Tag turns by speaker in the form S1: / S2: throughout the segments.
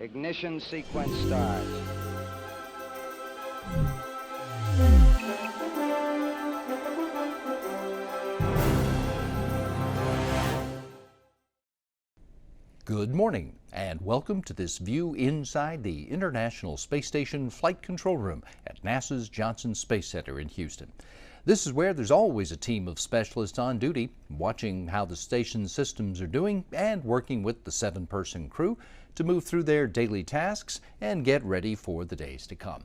S1: Ignition sequence starts.
S2: Good morning and welcome to this view inside the International Space Station Flight Control Room at NASA's Johnson Space Center in Houston. This is where there's always a team of specialists on duty, watching how the station's systems are doing and working with the 7-person crew to move through their daily tasks and get ready for the days to come.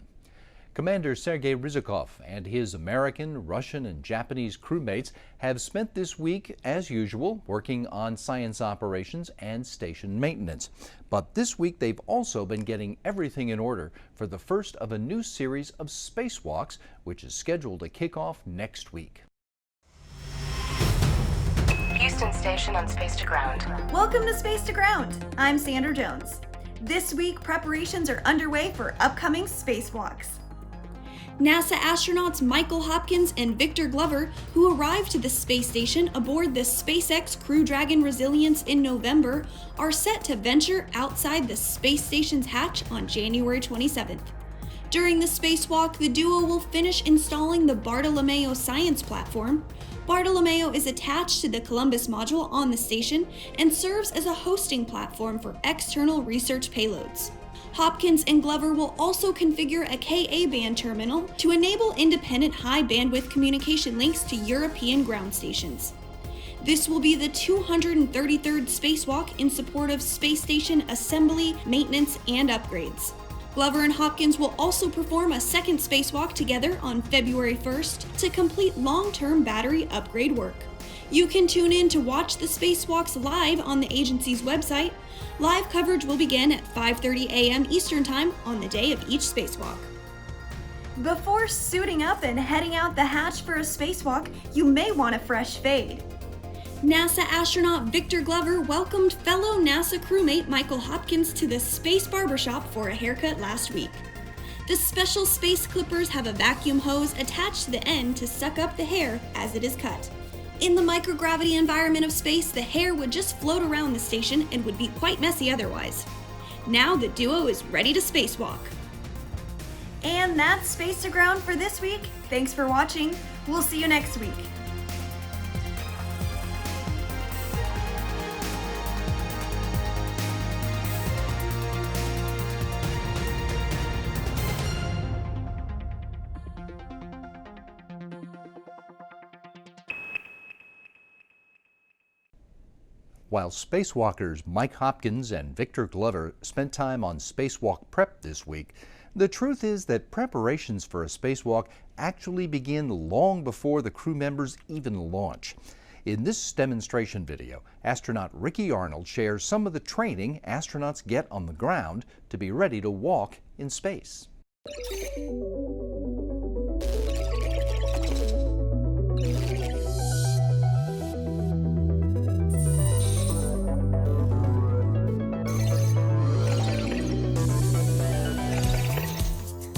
S2: Commander Sergei Ryzhikov and his American, Russian, and Japanese crewmates have spent this week, as usual, working on science operations and station maintenance. But this week they've also been getting everything in order for the first of a new series of spacewalks, which is scheduled to kick off next week.
S3: Houston Station on Space to Ground.
S4: Welcome to Space to Ground. I'm Sandra Jones. This week, preparations are underway for upcoming spacewalks. NASA astronauts Michael Hopkins and Victor Glover, who arrived to the space station aboard the SpaceX Crew Dragon Resilience in November, are set to venture outside the space station's hatch on January 27th. During the spacewalk, the duo will finish installing the Bartolomeo science platform. Bartolomeo is attached to the Columbus module on the station and serves as a hosting platform for external research payloads. Hopkins and Glover will also configure a Ka-band terminal to enable independent high-bandwidth communication links to European ground stations. This will be the 233rd spacewalk in support of space station assembly, maintenance, and upgrades. Glover and Hopkins will also perform a second spacewalk together on February 1st to complete long-term battery upgrade work. You can tune in to watch the spacewalks live on the agency's website. Live coverage will begin at 5:30 a.m. Eastern Time on the day of each spacewalk. Before suiting up and heading out the hatch for a spacewalk, you may want a fresh fade. NASA astronaut Victor Glover welcomed fellow NASA crewmate Michael Hopkins to the Space Barbershop for a haircut last week. The special space clippers have a vacuum hose attached to the end to suck up the hair as it is cut. In the microgravity environment of space, the hair would just float around the station and would be quite messy otherwise. Now the duo is ready to spacewalk. And that's Space to Ground for this week. Thanks for watching. We'll see you next week.
S2: While spacewalkers Mike Hopkins and Victor Glover spent time on spacewalk prep this week, the truth is that preparations for a spacewalk actually begin long before the crew members even launch. In this demonstration video, astronaut Ricky Arnold shares some of the training astronauts get on the ground to be ready to walk in space.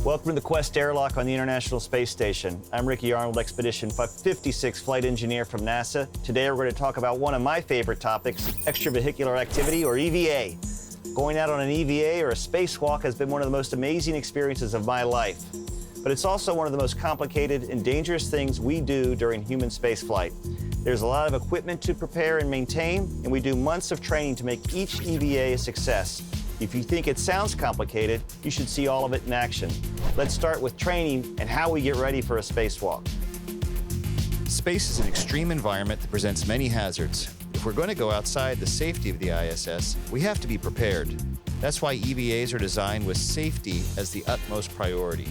S5: Welcome to the Quest airlock on the International Space Station. I'm Ricky Arnold, Expedition 56 flight engineer from NASA. Today we're going to talk about one of my favorite topics, extravehicular activity, or EVA. Going out on an EVA or a spacewalk has been one of the most amazing experiences of my life. But it's also one of the most complicated and dangerous things we do during human spaceflight. There's a lot of equipment to prepare and maintain, and we do months of training to make each EVA a success. If you think it sounds complicated, you should see all of it in action. Let's start with training and how we get ready for a spacewalk.
S6: Space is an extreme environment that presents many hazards. If we're going to go outside the safety of the ISS, we have to be prepared. That's why EVAs are designed with safety as the utmost priority.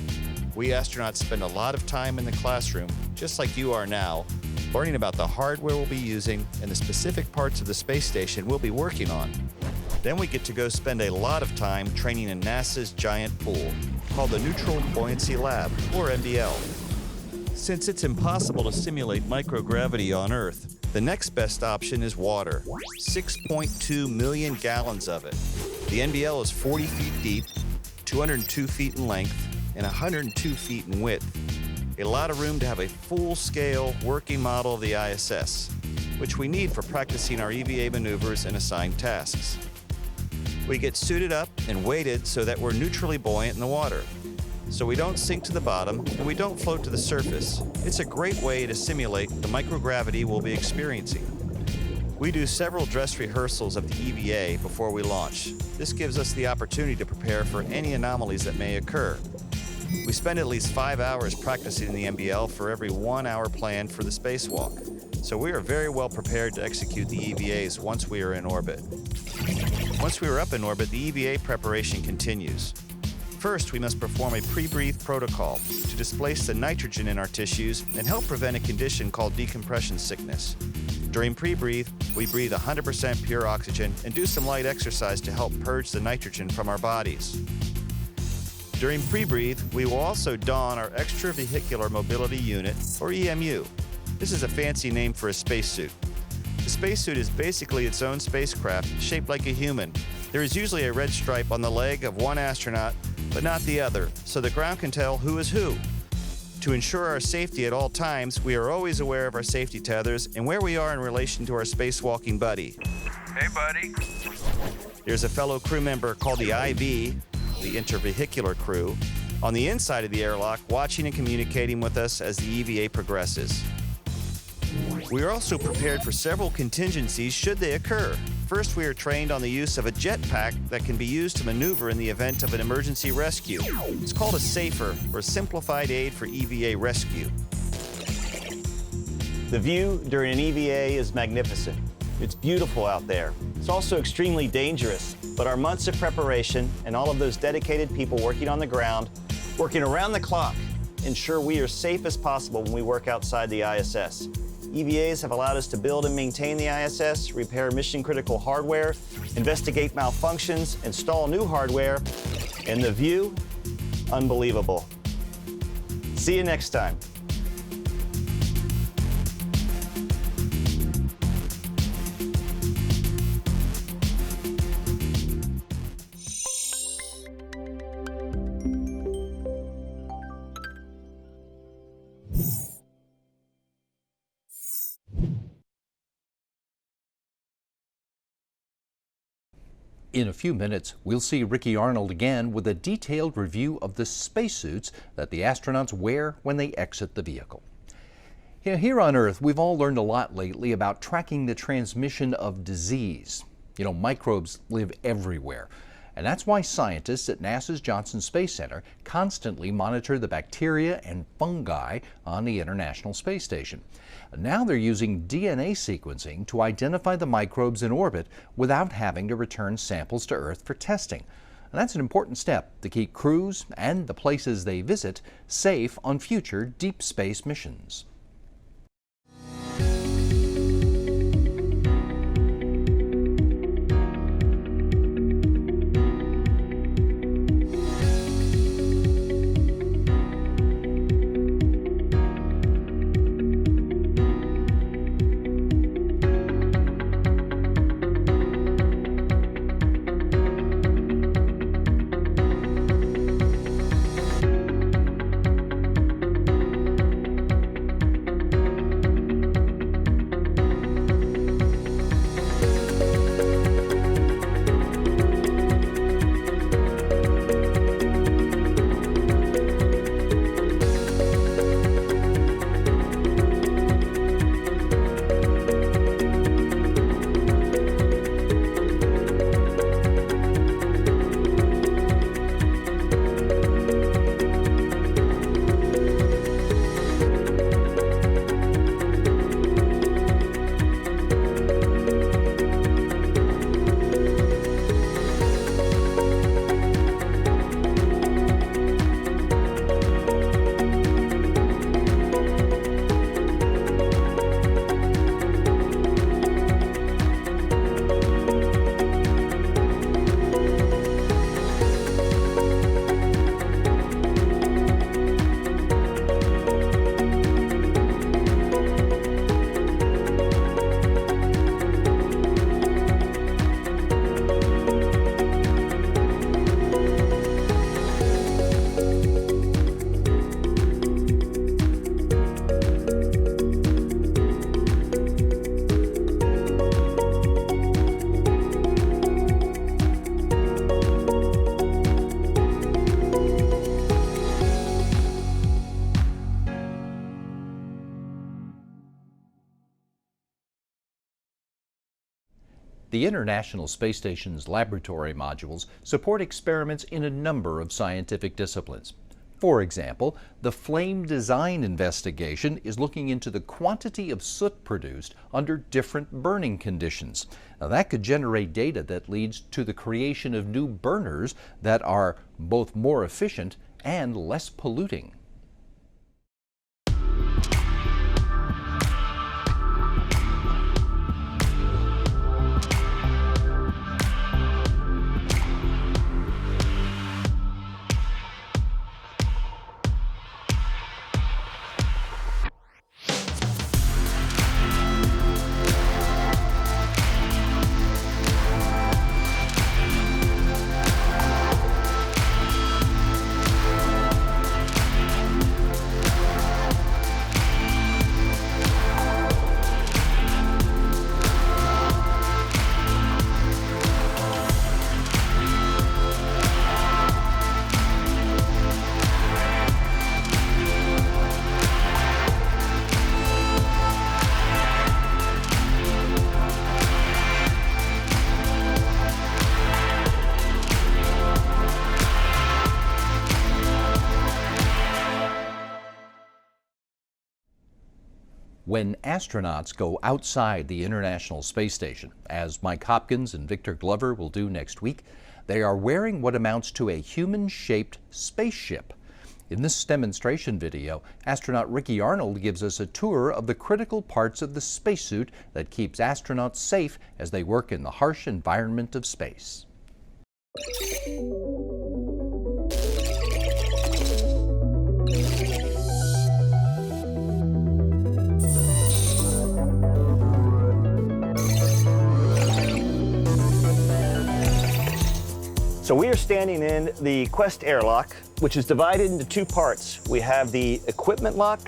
S6: We astronauts spend a lot of time in the classroom, just like you are now, learning about the hardware we'll be using and the specific parts of the space station we'll be working on. Then we get to go spend a lot of time training in NASA's giant pool, called the Neutral Buoyancy Lab, or NBL. Since it's impossible to simulate microgravity on Earth, the next best option is water, 6.2 million gallons of it. The NBL is 40 feet deep, 202 feet in length, and 102 feet in width. A lot of room to have a full-scale working model of the ISS, which we need for practicing our EVA maneuvers and assigned tasks. We get suited up and weighted so that we're neutrally buoyant in the water, so we don't sink to the bottom and we don't float to the surface. It's a great way to simulate the microgravity we'll be experiencing. We do several dress rehearsals of the EVA before we launch. This gives us the opportunity to prepare for any anomalies that may occur. We spend at least 5 hours practicing the MBL for every 1 hour planned for the spacewalk, so we are very well prepared to execute the EVAs once we are in orbit. Once we are up in orbit, the EVA preparation continues. First, we must perform a pre-breathe protocol to displace the nitrogen in our tissues and help prevent a condition called decompression sickness. During pre-breathe, we breathe 100% pure oxygen and do some light exercise to help purge the nitrogen from our bodies. During pre-breathe, we will also don our extravehicular mobility unit, or EMU. This is a fancy name for a spacesuit. The spacesuit is basically its own spacecraft, shaped like a human. There is usually a red stripe on the leg of one astronaut, but not the other, so the ground can tell who is who. To ensure our safety at all times, we are always aware of our safety tethers and where we are in relation to our spacewalking buddy.
S7: Hey, buddy.
S6: There's a fellow crew member called the IV, the intervehicular crew, on the inside of the airlock, watching and communicating with us as the EVA progresses. We are also prepared for several contingencies should they occur. First, we are trained on the use of a jetpack that can be used to maneuver in the event of an emergency rescue. It's called a SAFER, or Simplified Aid for EVA Rescue.
S5: The view during an EVA is magnificent. It's beautiful out there. It's also extremely dangerous, but our months of preparation and all of those dedicated people working on the ground, working around the clock, ensure we are safe as possible when we work outside the ISS. EVAs have allowed us to build and maintain the ISS, repair mission-critical hardware, investigate malfunctions, install new hardware, and the view, unbelievable. See you next time.
S2: In a few minutes, we'll see Ricky Arnold again with a detailed review of the spacesuits that the astronauts wear when they exit the vehicle. Here on Earth, we've all learned a lot lately about tracking the transmission of disease. Microbes live everywhere. And that's why scientists at NASA's Johnson Space Center constantly monitor the bacteria and fungi on the International Space Station. Now they're using DNA sequencing to identify the microbes in orbit without having to return samples to Earth for testing. And that's an important step to keep crews and the places they visit safe on future deep space missions. The International Space Station's laboratory modules support experiments in a number of scientific disciplines. For example, the Flame Design Investigation is looking into the quantity of soot produced under different burning conditions. Now, that could generate data that leads to the creation of new burners that are both more efficient and less polluting. When astronauts go outside the International Space Station, as Mike Hopkins and Victor Glover will do next week, they are wearing what amounts to a human-shaped spaceship. In this demonstration video, astronaut Ricky Arnold gives us a tour of the critical parts of the spacesuit that keeps astronauts safe as they work in the harsh environment of space.
S5: So we are standing in the Quest airlock, which is divided into two parts. We have the equipment lock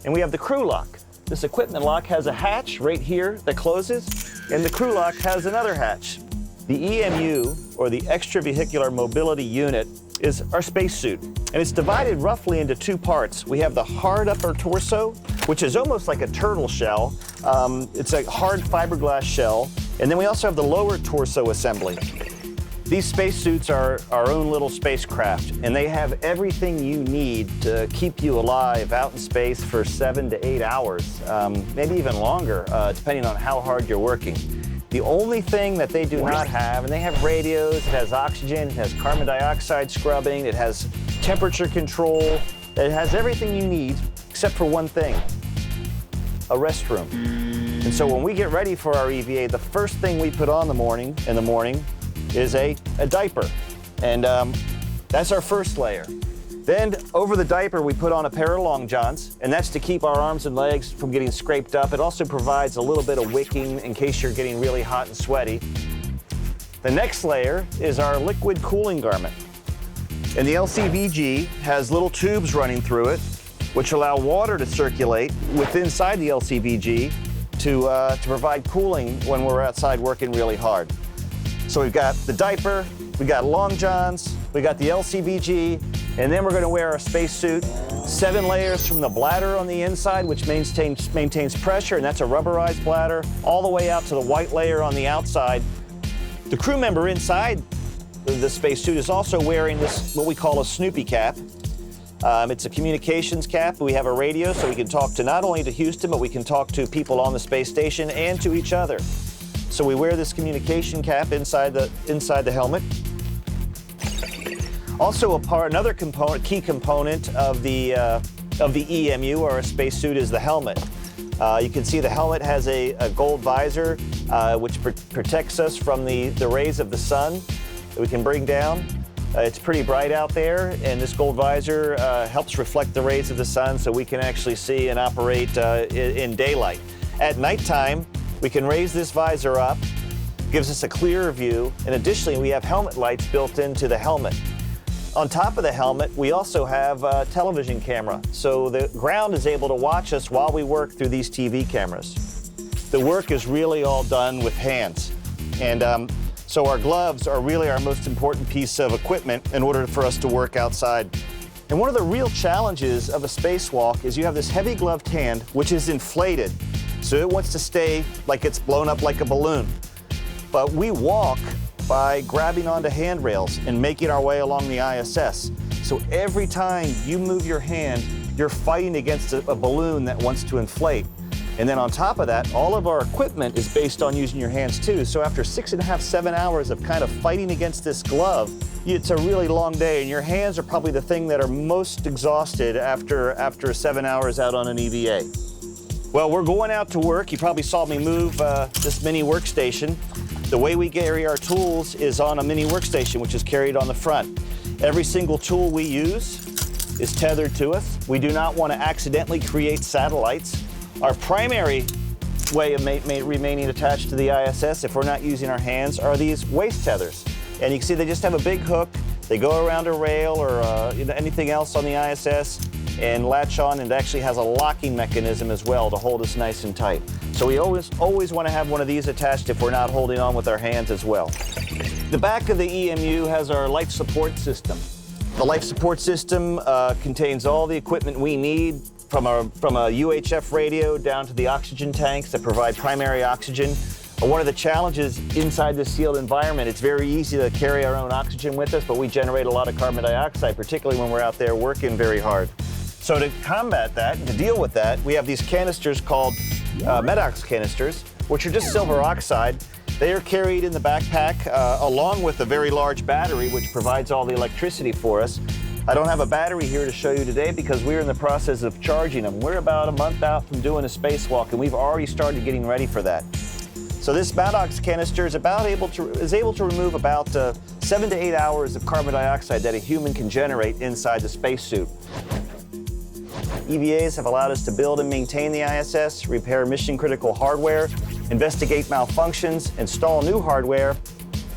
S5: and we have the crew lock. This equipment lock has a hatch right here that closes, and the crew lock has another hatch. The EMU, or the Extravehicular Mobility Unit, is our spacesuit, and it's divided roughly into two parts. We have the hard upper torso, which is almost like a turtle shell. It's a hard fiberglass shell, and then we also have the lower torso assembly. These spacesuits are our own little spacecraft, and they have everything you need to keep you alive out in space for 7 to 8 hours, maybe even longer, depending on how hard you're working. The only thing that they do not have, and they have radios, it has oxygen, it has carbon dioxide scrubbing, it has temperature control, it has everything you need except for one thing, a restroom. And so when we get ready for our EVA, the first thing we put on in the morning is a diaper, and that's our first layer. Then over the diaper we put on a pair of long johns, and that's to keep our arms and legs from getting scraped up. It also provides a little bit of wicking in case you're getting really hot and sweaty. The next layer is our liquid cooling garment, and the LCVG has little tubes running through it which allow water to circulate inside the LCVG to provide cooling when we're outside working really hard. So we've got the diaper, we got long johns, we got the LCVG, and then we're going to wear our spacesuit. 7 layers from the bladder on the inside, which maintains pressure, and that's a rubberized bladder, all the way out to the white layer on the outside. The crew member inside the spacesuit is also wearing this, what we call a Snoopy cap. It's a communications cap. We have a radio, so we can talk to not only to Houston, but we can talk to people on the space station and to each other. So we wear this communication cap inside the helmet. Also another key component of the EMU, or a spacesuit, is the helmet. You can see the helmet has a gold visor, which protects us from the rays of the sun that we can bring down. It's pretty bright out there, and this gold visor helps reflect the rays of the sun so we can actually see and operate in daylight. At nighttime, we can raise this visor up, gives us a clearer view, and additionally we have helmet lights built into the helmet. On top of the helmet, we also have a television camera, so the ground is able to watch us while we work through these TV cameras. The work is really all done with hands, and so our gloves are really our most important piece of equipment in order for us to work outside. And one of the real challenges of a spacewalk is you have this heavy gloved hand, which is inflated. So it wants to stay like it's blown up like a balloon. but we walk by grabbing onto handrails and making our way along the ISS. So every time you move your hand, you're fighting against a balloon that wants to inflate. And then on top of that, all of our equipment is based on using your hands too. So after 6.5, 7 hours of kind of fighting against this glove, it's a really long day, and your hands are probably the thing that are most exhausted after 7 hours out on an EVA. Well, we're going out to work. You probably saw me move this mini workstation. The way we carry our tools is on a mini workstation, which is carried on the front. Every single tool we use is tethered to us. We do not want to accidentally create satellites. Our primary way of remaining attached to the ISS, if we're not using our hands, are these waist tethers. And you can see they just have a big hook. They go around a rail or anything else on the ISS and latch on, and it actually has a locking mechanism as well to hold us nice and tight. So we always want to have one of these attached if we're not holding on with our hands as well. The back of the EMU has our life support system. The life support system contains all the equipment we need, from a UHF radio down to the oxygen tanks that provide primary oxygen. One of the challenges inside this sealed environment, it's very easy to carry our own oxygen with us, but we generate a lot of carbon dioxide, particularly when we're out there working very hard. So to combat that, to deal with that, we have these canisters called Medox canisters, which are just silver oxide. They are carried in the backpack along with a very large battery, which provides all the electricity for us. I don't have a battery here to show you today because we're in the process of charging them. We're about a month out from doing a spacewalk, and we've already started getting ready for that. So this Medox canister is able to remove about 7 to 8 hours of carbon dioxide that a human can generate inside the spacesuit. EVAs have allowed us to build and maintain the ISS, repair mission-critical hardware, investigate malfunctions, install new hardware,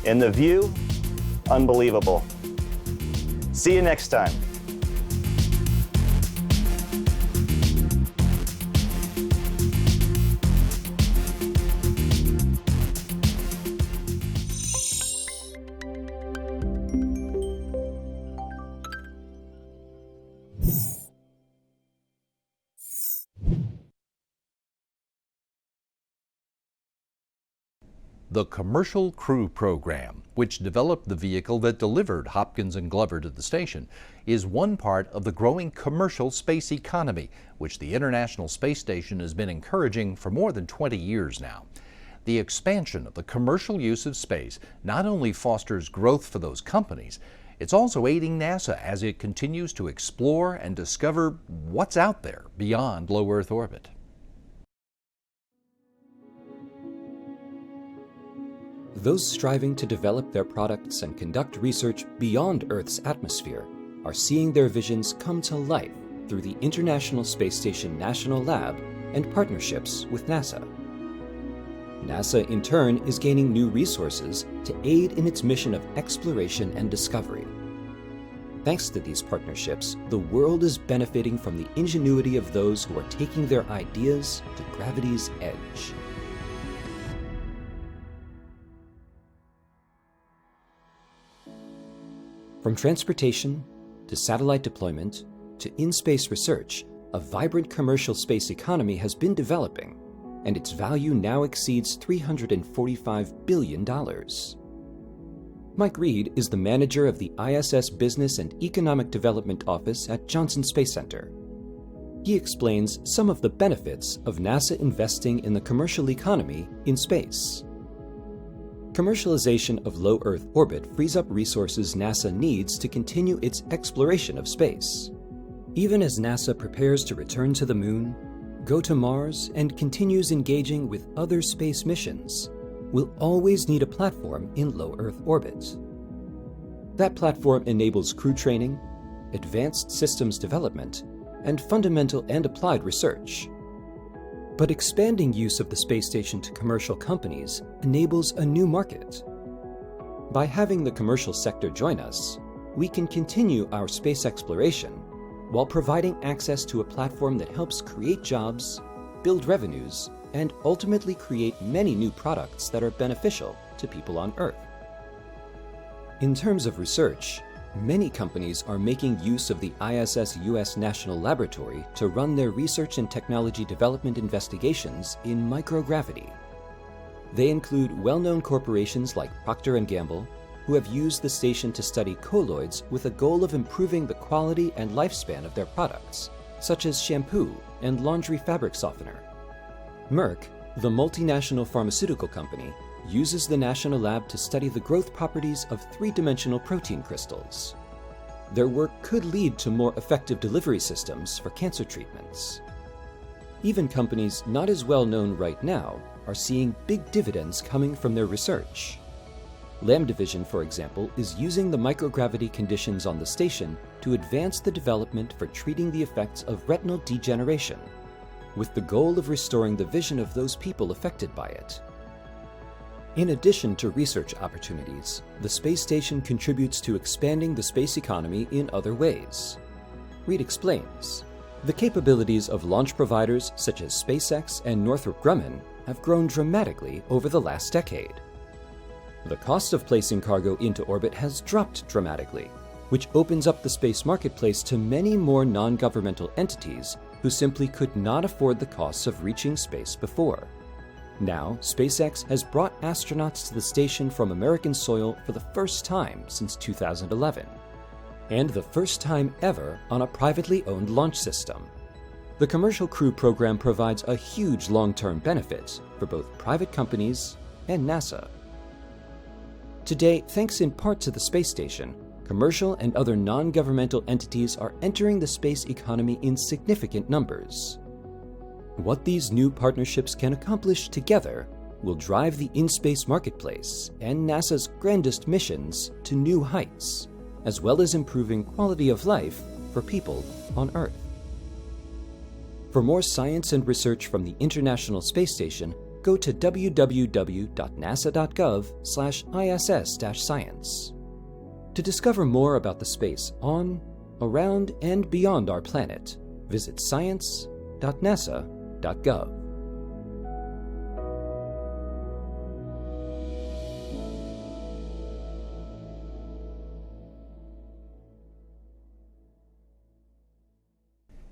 S5: and the view, unbelievable. See you next time.
S2: The Commercial Crew Program, which developed the vehicle that delivered Hopkins and Glover to the station, is one part of the growing commercial space economy, which the International Space Station has been encouraging for more than 20 years now. The expansion of the commercial use of space not only fosters growth for those companies, it's also aiding NASA as it continues to explore and discover what's out there beyond low Earth orbit.
S7: Those striving to develop their products and conduct research beyond Earth's atmosphere are seeing their visions come to life through the International Space Station National Lab and partnerships with NASA. NASA, in turn, is gaining new resources to aid in its mission of exploration and discovery. Thanks to these partnerships, the world is benefiting from the ingenuity of those who are taking their ideas to gravity's edge. From transportation to satellite deployment to in-space research, a vibrant commercial space economy has been developing, and its value now exceeds $345 billion. Mike Reed is the manager of the ISS Business and Economic Development Office at Johnson Space Center. He explains some of the benefits of NASA investing in the commercial economy in space. Commercialization of low Earth orbit frees up resources NASA needs to continue its exploration of space. Even as NASA prepares to return to the Moon, go to Mars, and continues engaging with other space missions, we'll always need a platform in low Earth orbit. That platform enables crew training, advanced systems development, and fundamental and applied research. But expanding use of the space station to commercial companies enables a new market. By having the commercial sector join us, we can continue our space exploration while providing access to a platform that helps create jobs, build revenues, and ultimately create many new products that are beneficial to people on Earth. In terms of research, many companies are making use of the ISS U.S. National Laboratory to run their research and technology development investigations in microgravity. They include well-known corporations like Procter & Gamble, who have used the station to study colloids with a goal of improving the quality and lifespan of their products, such as shampoo and laundry fabric softener. Merck, the multinational pharmaceutical company, uses the National Lab to study the growth properties of three-dimensional protein crystals. Their work could lead to more effective delivery systems for cancer treatments. Even companies not as well known right now are seeing big dividends coming from their research. Lam Division, for example, is using the microgravity conditions on the station to advance the development for treating the effects of retinal degeneration, with the goal of restoring the vision of those people affected by it. In addition to research opportunities, the space station contributes to expanding the space economy in other ways. Reed explains, the capabilities of launch providers such as SpaceX and Northrop Grumman have grown dramatically over the last decade. The cost of placing cargo into orbit has dropped dramatically, which opens up the space marketplace to many more non-governmental entities who simply could not afford the costs of reaching space before. Now, SpaceX has brought astronauts to the station from American soil for the first time since 2011, and the first time ever on a privately owned launch system. The Commercial Crew Program provides a huge long-term benefit for both private companies and NASA. Today, thanks in part to the space station, commercial and other non-governmental entities are entering the space economy in significant numbers. What these new partnerships can accomplish together will drive the in-space marketplace and NASA's grandest missions to new heights, as well as improving quality of life for people on Earth. For more science and research from the International Space Station, go to www.nasa.gov/ISS-science. To discover more about the space on, around, and beyond our planet, visit science.nasa.gov.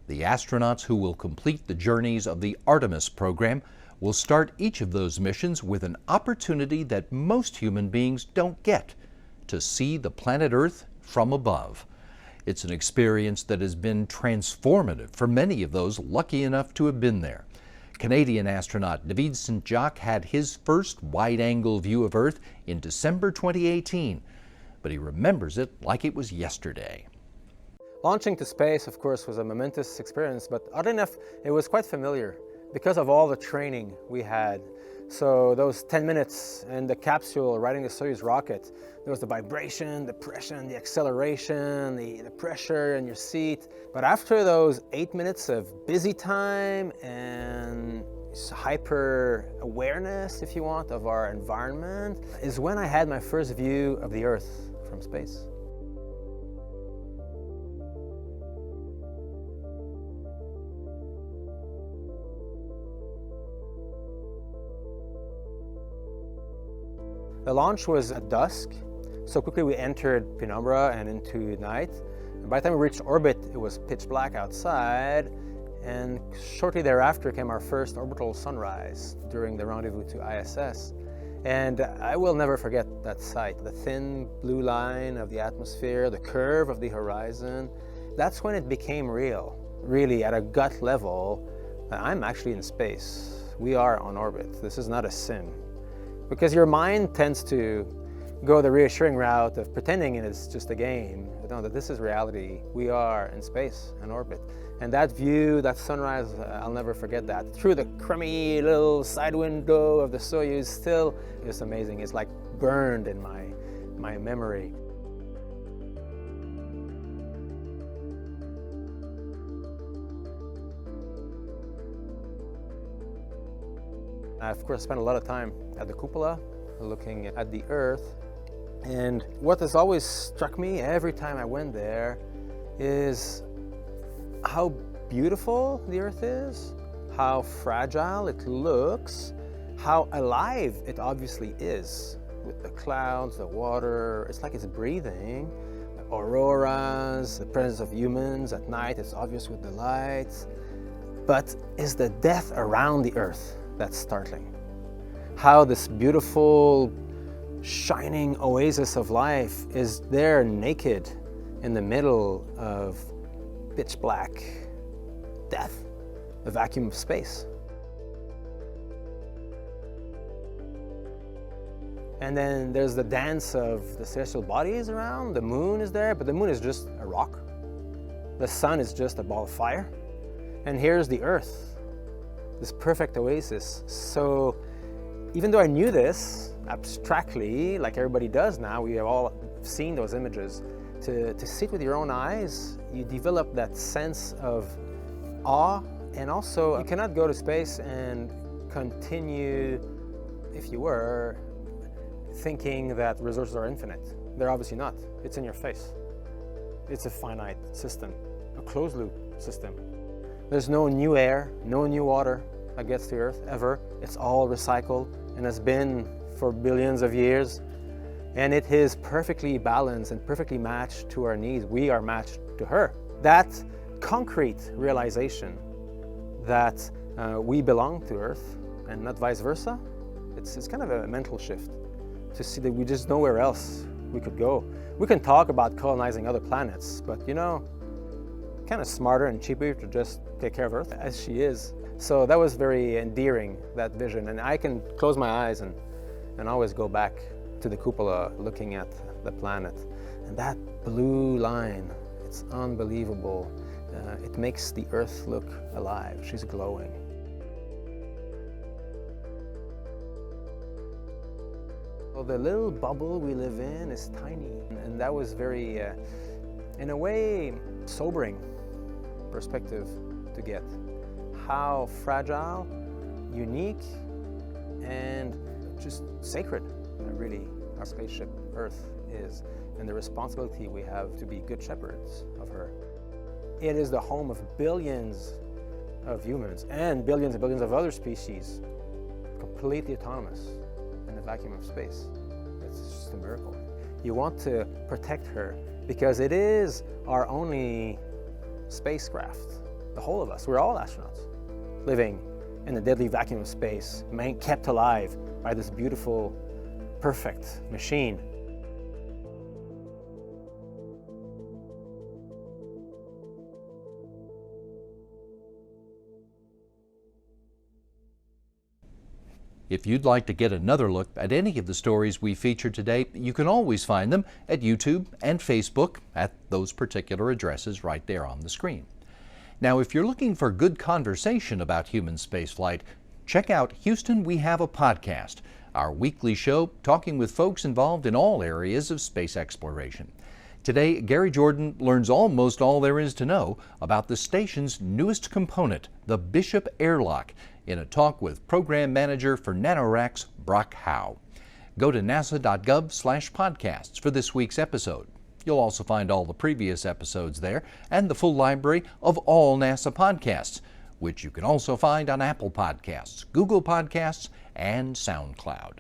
S2: The astronauts who will complete the journeys of the Artemis program will start each of those missions with an opportunity that most human beings don't get, to see the planet Earth from above. It's an experience that has been transformative for many of those lucky enough to have been there. Canadian astronaut David St. Jacques had his first wide-angle view of Earth in December 2018, but he remembers it like it was yesterday.
S8: Launching to space, of course, was a momentous experience, but oddly enough, it was quite familiar because of all the training we had. So those 10 minutes in the capsule riding the Soyuz rocket, there was the vibration, the pressure, the acceleration, the pressure in your seat. But after those 8 minutes of busy time and hyper awareness, if you want, of our environment, is when I had my first view of the Earth from space. The launch was at dusk, so quickly we entered penumbra and into night. And by the time we reached orbit, it was pitch black outside, and shortly thereafter came our first orbital sunrise during the rendezvous to ISS. And I will never forget that sight, the thin blue line of the atmosphere, the curve of the horizon. That's when it became real, really at a gut level. I'm actually in space. We are on orbit. This is not a sim. Because your mind tends to go the reassuring route of pretending it's just a game. But no, that this is reality. We are in space, in orbit. And that view, that sunrise, I'll never forget that. Through the crummy little side window of the Soyuz, still it's amazing. It's like burned in my memory. I, of course, spent a lot of time at the cupola, looking at the Earth. And what has always struck me every time I went there is how beautiful the Earth is, how fragile it looks, how alive it obviously is, with the clouds, the water. It's like it's breathing. The auroras, the presence of humans at night, it's obvious with the lights. But is the death around the Earth that's startling. how this beautiful, shining oasis of life is there naked in the middle of pitch black death, the vacuum of space. And then there's the dance of the celestial bodies around. The moon is there, but the moon is just a rock. The sun is just a ball of fire. And here's the Earth, this perfect oasis. So even though I knew this abstractly, like everybody does now, we have all seen those images, to see it with your own eyes, you develop that sense of awe. And also, you cannot go to space and continue, if you were, thinking that resources are infinite. They're obviously not. It's in your face. It's a finite system, a closed loop system. There's no new air, no new water that gets to Earth ever. It's all recycled and has been for billions of years. And it is perfectly balanced and perfectly matched to our needs. We are matched to her. That concrete realization that we belong to Earth and not vice versa, it's kind of a mental shift to see that we just nowhere else we could go. We can talk about colonizing other planets, but you know, kind of smarter and cheaper to just take care of Earth as she is. So that was very endearing, that vision. And I can close my eyes and always go back to the cupola looking at the planet. And that blue line, it's unbelievable. It makes the Earth look alive. She's glowing. Well, the little bubble we live in is tiny. And that was very, in a way, sobering perspective to get. How fragile, unique, and just sacred, really, our spaceship Earth is, and the responsibility we have to be good shepherds of her. It is the home of billions of humans and billions of other species, completely autonomous in the vacuum of space. It's just a miracle. You want to protect her because it is our only spacecraft. The whole of us, we're all astronauts living in the deadly vacuum of space, kept alive by this beautiful, perfect machine.
S2: If you'd like to get another look at any of the stories we featured today, you can always find them at YouTube and Facebook at those particular addresses right there on the screen. Now, if you're looking for good conversation about human spaceflight, check out Houston We Have a Podcast, our weekly show talking with folks involved in all areas of space exploration. Today, Gary Jordan learns almost all there is to know about the station's newest component, the Bishop airlock, in a talk with Program Manager for NanoRacks, Brock Howe. Go to nasa.gov/podcasts for this week's episode. You'll also find all the previous episodes there and the full library of all NASA podcasts, which you can also find on Apple Podcasts, Google Podcasts, and SoundCloud.